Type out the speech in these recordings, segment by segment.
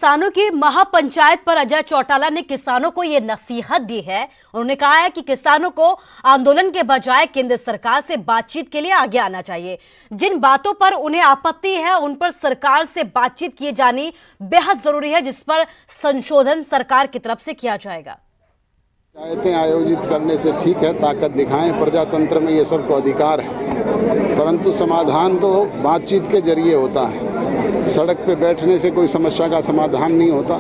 किसानों की महापंचायत पर अजय चौटाला ने किसानों को यह नसीहत दी है। उन्होंने कहा है कि किसानों को आंदोलन के बजाय केंद्र सरकार से बातचीत के लिए आगे आना चाहिए। जिन बातों पर उन्हें आपत्ति है उन पर सरकार से बातचीत किए जानी बेहद जरूरी है, जिस पर संशोधन सरकार की तरफ से किया जाएगा। पंचायतें आयोजित करने से ठीक है, ताकत दिखाएं, प्रजातंत्र में ये सबको अधिकार है, परंतु समाधान तो बातचीत के जरिए होता है। सड़क पे बैठने से कोई समस्या का समाधान नहीं होता।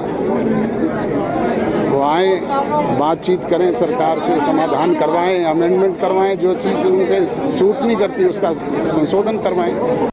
वो आए, बातचीत करें, सरकार से समाधान करवाएं, अमेंडमेंट करवाएं, जो चीज़ उनके सूट नहीं करती उसका संशोधन करवाएं।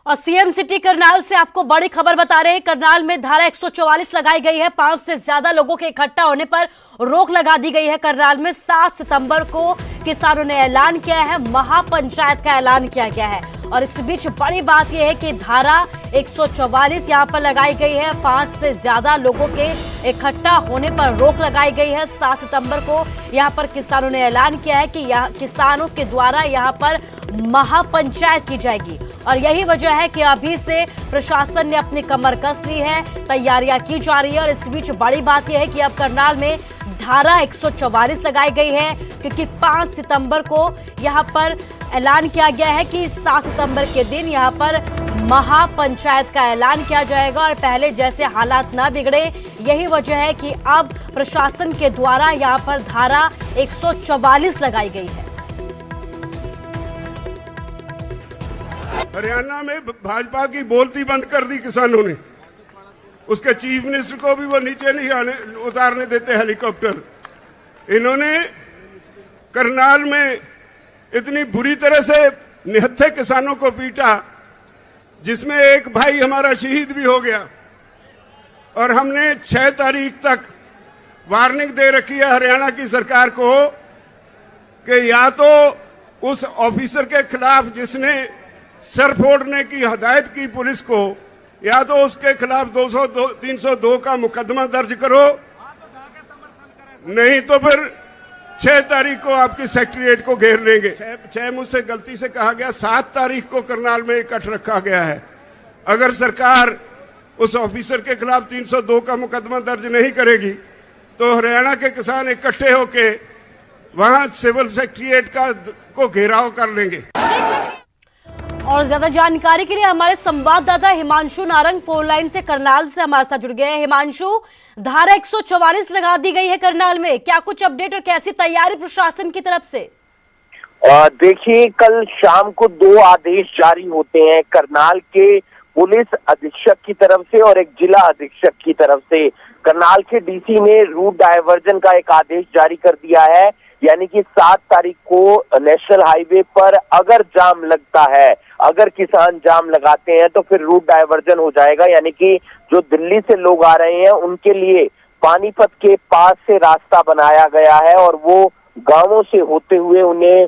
और सीएम सिटी करनाल से आपको बड़ी खबर बता रहे हैं। करनाल में धारा 144 लगाई गई है। 5 से ज्यादा लोगों के इकट्ठा होने पर रोक लगा दी गई है। करनाल में 7 सितंबर को किसानों ने ऐलान किया है, महापंचायत का ऐलान किया गया है। और इस बीच बड़ी बात यह है कि धारा 144 यहां पर लगाई गई है। 5 से ज्यादा लोगों के इकट्ठा होने पर रोक लगाई गई है। 7 सितंबर को यहां पर किसानों ने ऐलान किया है कि यहाँ किसानों के द्वारा यहां पर महापंचायत की जाएगी। और यही वजह है कि अभी से प्रशासन ने अपनी कमर कस ली है, तैयारियां की जा रही है। और इस बीच बड़ी बात यह है कि अब करनाल में धारा 144 लगाई गई है, क्योंकि 5 सितंबर को यहां पर ऐलान किया गया है कि 7 सितंबर के दिन यहां पर महापंचायत का ऐलान किया जाएगा। और पहले जैसे हालात ना बिगड़े, यही वजह है कि अब प्रशासन के द्वारा यहां पर धारा 144 लगाई गई है। हरियाणा में भाजपा की बोलती बंद कर दी किसानों ने। उसके चीफ मिनिस्टर को भी वो नीचे नहीं उतारने देते हेलीकॉप्टर। इन्होंने करनाल में इतनी बुरी तरह से निहत्थे किसानों को पीटा, जिसमें एक भाई हमारा शहीद भी हो गया। और हमने 6 तारीख तक वार्निंग दे रखी है हरियाणा की सरकार को कि या तो उस ऑफिसर के खिलाफ जिसने सर फोड़ने की हदायत की पुलिस को, या तो उसके खिलाफ 302 का मुकदमा दर्ज करो, नहीं तो फिर 6 तारीख को आपकी सेक्रेटरीट को घेर लेंगे। 6 मुझसे गलती से कहा गया, 7 तारीख को करनाल में इकट्ठ रखा गया है। अगर सरकार उस ऑफिसर के खिलाफ 302 का मुकदमा दर्ज नहीं करेगी तो हरियाणा के किसान इकट्ठे होके वहां सिविल सेक्रेटरीट को घेराव कर लेंगे। और ज्यादा जानकारी के लिए हमारे संवाददाता हिमांशु नारंग फोन लाइन से करनाल से हमारे साथ जुड़ गए हैं। हिमांशु, धारा 144 लगा दी गई है करनाल में, क्या कुछ अपडेट और कैसी तैयारी प्रशासन की तरफ से? देखिए, कल शाम को 2 आदेश जारी होते हैं करनाल के पुलिस अधीक्षक की तरफ से और एक जिला अधीक्षक की तरफ से। करनाल के डीसी ने रूट डायवर्जन का एक आदेश जारी कर दिया है, यानी कि 7 तारीख को नेशनल हाईवे पर अगर जाम लगता है, अगर किसान जाम लगाते हैं तो फिर रूट डायवर्जन हो जाएगा। यानी कि जो दिल्ली से लोग आ रहे हैं उनके लिए पानीपत के पास से रास्ता बनाया गया है और वो गांवों से होते हुए उन्हें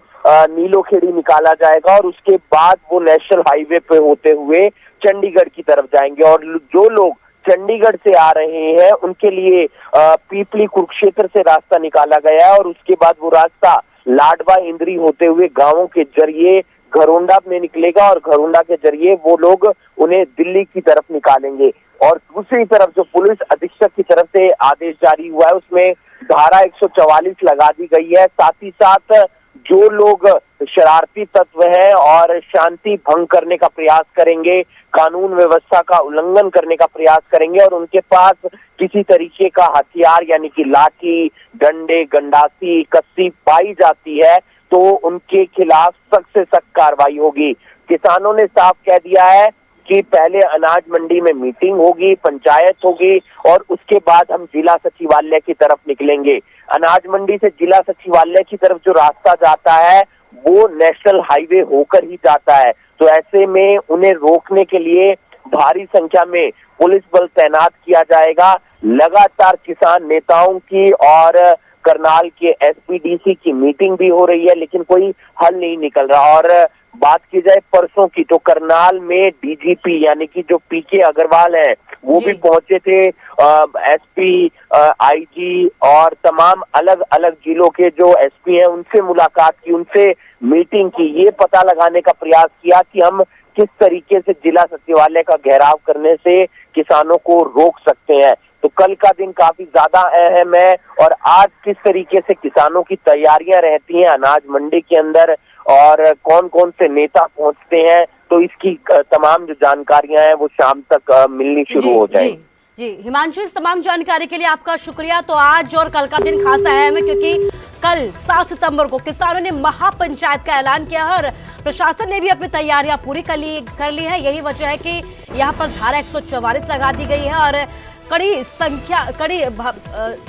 नीलोखेड़ी निकाला जाएगा और उसके बाद वो नेशनल हाईवे पे होते हुए चंडीगढ़ की तरफ जाएंगे। और जो लोग चंडीगढ़ से आ रहे हैं उनके लिए पीपली कुरुक्षेत्र से रास्ता निकाला गया है और उसके बाद वो रास्ता लाडवा इंद्री होते हुए गांवों के जरिए घरोंडा में निकलेगा और घरोंडा के जरिए वो लोग उन्हें दिल्ली की तरफ निकालेंगे। और दूसरी तरफ जो पुलिस अधीक्षक की तरफ से आदेश जारी हुआ है उसमें धारा 144 लगा दी गई है। साथ ही साथ जो लोग शरारती तत्व हैं और शांति भंग करने का प्रयास करेंगे, कानून व्यवस्था का उल्लंघन करने का प्रयास करेंगे और उनके पास किसी तरीके का हथियार यानी कि लाठी, डंडे, गंडासी, कस्सी पाई जाती है तो उनके खिलाफ सख्त से सख्त कार्रवाई होगी। किसानों ने साफ कह दिया है कि पहले अनाज मंडी में मीटिंग होगी, पंचायत होगी और उसके बाद हम जिला सचिवालय की तरफ निकलेंगे। अनाज मंडी से जिला सचिवालय की तरफ जो रास्ता जाता है वो नेशनल हाईवे होकर ही जाता है, तो ऐसे में उन्हें रोकने के लिए भारी संख्या में पुलिस बल तैनात किया जाएगा। लगातार किसान नेताओं की और करनाल के एसपीडीसी की मीटिंग भी हो रही है, लेकिन कोई हल नहीं निकल रहा। और बात की जाए परसों की तो करनाल में डीजीपी यानी कि जो पीके अग्रवाल है वो भी पहुंचे थे, एसपी, आईजी और तमाम अलग अलग जिलों के जो एसपी हैं उनसे मुलाकात की, उनसे मीटिंग की, ये पता लगाने का प्रयास किया कि हम किस तरीके से जिला सचिवालय का घेराव करने से किसानों को रोक सकते हैं। तो कल का दिन काफी ज्यादा अहम है और आज किस तरीके से किसानों की तैयारियां रहती हैं अनाज मंडी के अंदर और कौन कौन से नेता पहुंचते हैं, तो इसकी तमाम जो जानकारियां हैं वो शाम तक मिलनी शुरू हो जाएंगी। जी हिमांशु, इस तमाम जानकारी के लिए आपका शुक्रिया। तो आज और कल का दिन खासा अहम है क्योंकि कल 7 सितंबर को किसानों ने महापंचायत का ऐलान किया है और प्रशासन ने भी अपनी तैयारियां पूरी कर ली है। यही वजह है कि यहाँ पर धारा 144 लगा दी गई है और कड़ी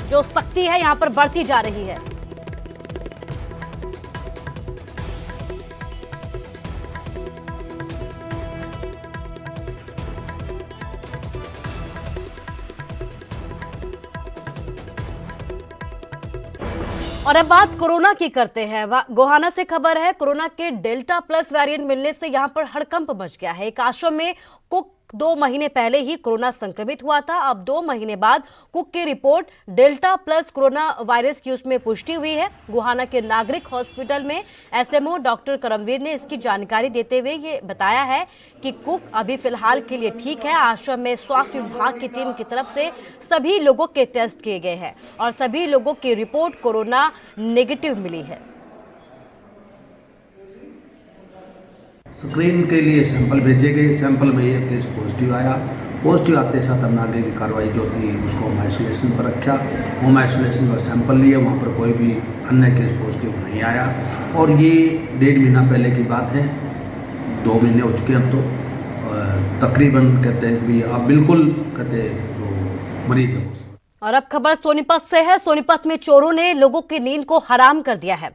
जो सख्ती है यहाँ पर बढ़ती जा रही है। और अब बात कोरोना की करते हैं। गोहाना से खबर है, कोरोना के डेल्टा प्लस वेरिएंट मिलने से यहां पर हड़कंप मच गया है। एक आश्रम में कुक 2 महीने पहले ही कोरोना संक्रमित हुआ था। अब 2 महीने बाद कुक की report delta plus corona virus की उसमें पुष्टि हुई है। गोहाना के नागरिक हॉस्पिटल में एसएमओ डॉक्टर करमवीर ने इसकी जानकारी देते हुए ये बताया है कि कुक अभी फिलहाल के लिए ठीक है। आश्रम में स्वास्थ्य विभाग की टीम की तरफ से सभी लोगों के टेस्ट किए गए हैं और सभी लोगों की रिपोर्ट कोरोना नेगेटिव मिली है। स्क्रीन के लिए सैंपल भेजे गए, सैंपल में एक केस पॉजिटिव आया। पॉजिटिव आते साथ हमने आगे की कार्रवाई जो थी उसको होम आइसोलेशन पर रखा। होम आइसोलेशन का सैंपल लिए, वहाँ पर कोई भी अन्य केस पॉजिटिव नहीं आया। और ये 1.5 महीना पहले की बात है, 2 महीने हो चुके हैं। तो तकरीबन कहते हैं भी अब बिल्कुल कहते जो मरीज है। और अब खबर सोनीपत से है। सोनीपत में चोरों ने लोगों की नींद को हराम कर दिया है।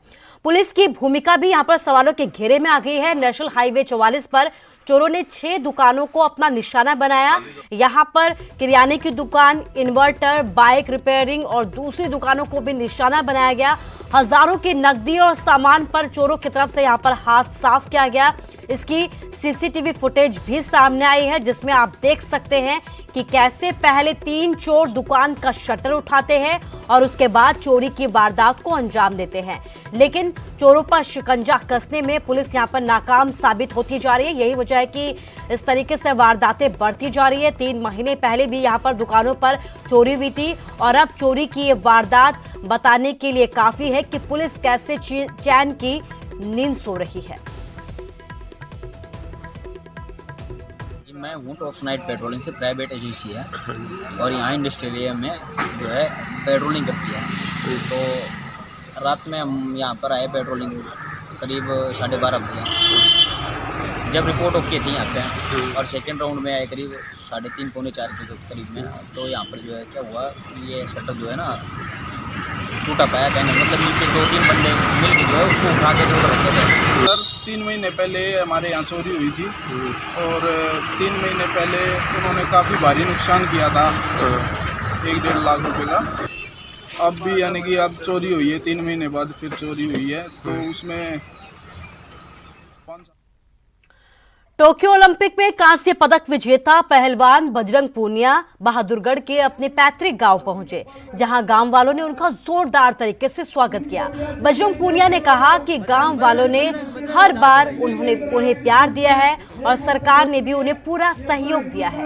पुलिस की भूमिका भी यहां पर सवालों के घेरे में आ गई है। नेशनल हाईवे 44 पर चोरों ने 6 दुकानों को अपना निशाना बनाया। यहां पर किराने की दुकान, इन्वर्टर, बाइक रिपेयरिंग और दूसरी दुकानों को भी निशाना बनाया गया। हजारों की नकदी और सामान पर चोरों की तरफ से यहां पर हाथ साफ किया गया। इसकी सीसीटीवी फुटेज भी सामने आई है जिसमें आप देख सकते हैं कि कैसे पहले 3 चोर दुकान का शटर उठाते हैं और उसके बाद चोरी की वारदात को अंजाम देते हैं। लेकिन चोरों पर शिकंजा कसने में पुलिस यहां पर नाकाम साबित होती जा रही है। यही वजह है कि इस तरीके से वारदातें बढ़ती जा रही है। 3 महीने पहले भी यहां पर दुकानों पर चोरी हुई थी और अब चोरी की ये वारदात बताने के लिए काफी है कि पुलिस कैसे चैन की नींद सो रही है। मैं हूँ टॉप नाइट पेट्रोलिंग से, प्राइवेट एजेंसी है और यहाँ इंडस्ट्रियल एरिया में जो है पेट्रोलिंग करती है। तो रात में हम यहाँ पर आए पेट्रोलिंग करीब 12:30 बजे। जब रिपोर्ट ओके थी यहाँ पे और सेकेंड राउंड में आए करीब 3:30 पौने 4 के करीब में। तो यहाँ पर जो है क्या हुआ, ये शटर जो है ना टूटा पाया, कहने मतलब नीचे 2-3 बंदे मिल के जो है उसको उठा के जोड़ रखे थे। सर 3 महीने पहले हमारे यहाँ चोरी हुई थी और 3 महीने पहले उन्होंने काफ़ी भारी नुकसान किया था, 1-1.5 लाख रुपए का। अब भी यानी कि अब चोरी हुई है, 3 महीने बाद फिर चोरी हुई है। तो उसमें टोक्यो ओलंपिक में कांस्य पदक विजेता पहलवान बजरंग पूनिया बहादुरगढ़ के अपने पैतृक गांव पहुंचे, जहां गांव वालों ने उनका जोरदार तरीके से स्वागत किया। बजरंग पूनिया ने कहा कि गांव वालों ने हर बार उन्हें प्यार दिया है और सरकार ने भी उन्हें पूरा सहयोग दिया है।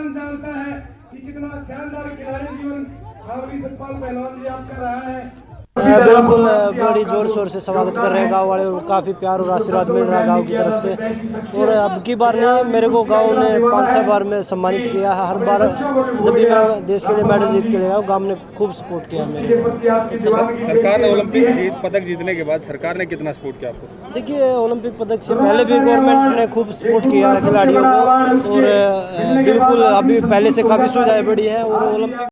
बिल्कुल बड़ी जोर शोर से स्वागत कर रहे हैं गांव वाले और काफ़ी प्यार और आशीर्वाद मिल रहा है गांव की तरफ से। और अब की बार नहीं, मेरे को गांव ने 5-6 बार में सम्मानित किया है। हर बार जब भी मैं देश के लिए मेडल जीत के ले आया, गांव ने खूब सपोर्ट किया मेरे। सरकार ने ओलंपिक पदक जीतने के बाद सरकार ने कितना सपोर्ट किया आपको? देखिए, ओलंपिक पदक से पहले भी गवर्नमेंट ने खूब सपोर्ट किया है खिलाड़ियों को और बिल्कुल अभी पहले से काफ़ी सुविधाएँ बढ़ी है। और ओलंपिक